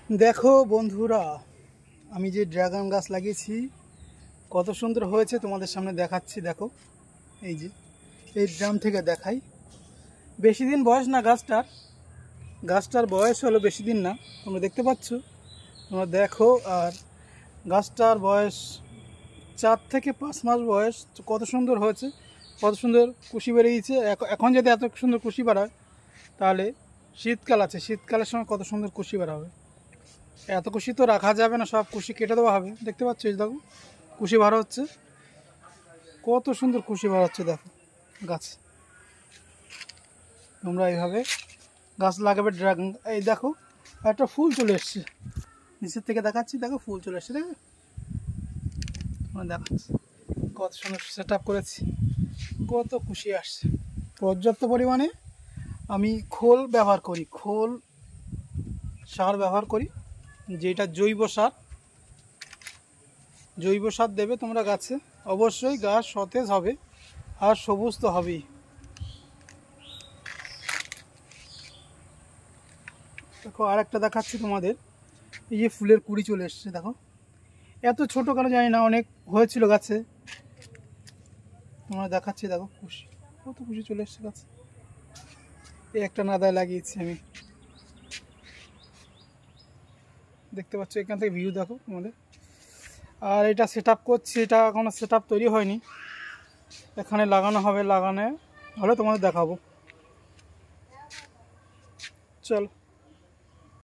দেখো বন্ধুরা, আমি যে ড্রাগন গাছ লাগিয়েছি কত সুন্দর হয়েছে তোমাদের সামনে দেখাচ্ছি। দেখো এই যে এই ড্রাম থেকে দেখাই, বেশি দিন বয়স না গাছটার বয়স হলো বেশি দিন না, তোমরা দেখতে পাচ্ছ, তোমরা দেখো। আর গাছটার বয়স 4 থেকে 5 মাস বয়স। কত সুন্দর হয়েছে, কত সুন্দর কুশি বেরিয়েছে। এখন যদি এত সুন্দর কুশি বাড়ায় তাহলে শীতকাল আছে, শীতকালের সময় কত সুন্দর কুশি বাড়াবে। এত কুশি তো রাখা যাবে না, সব কুশি কেটে দেওয়া হবে। দেখতে পাচ্ছ এই দেখো কুশি বার হচ্ছে, কত সুন্দর কুশি বার হচ্ছে। দেখো গাছ, তোমরা এইভাবে গাছ লাগাবে ড্রাগন। এই দেখো একটা ফুল চলে এসছে, নিচের থেকে দেখাচ্ছি। দেখো ফুল চলে এসছে, দেখো দেখাচ্ছি কত সুন্দর সেট আপ করেছি, কত খুশি আসছে। পর্যাপ্ত পরিমাণে আমি খোল ব্যবহার করি, খোল সার ব্যবহার করি, যেটা জৈব সার দেবে তোমরা গাছে, অবশ্যই গাছ সতেজ হবে আর সবুজ তো হবেই। দেখো আর একটা দেখাচ্ছি তোমাদের, এই যে ফুলের কুড়ি চলে এসছে। দেখো এত ছোট কেন জানি না, অনেক হয়েছিল গাছে। তোমরা দেখাচ্ছি, দেখো খুশি, কত খুশি চলে এসছে গাছে। এই একটা নাদায় লাগিয়েছি আমি, দেখতে পাচ্ছ, এখান থেকে ভিউ দেখো তোমাদের। আর এটা সেট আপ করছি, এটা এখনো সেট আপ তৈরি হয়নি, এখানে লাগানো হবে, লাগানো হলে তোমাদের দেখাবো। চল।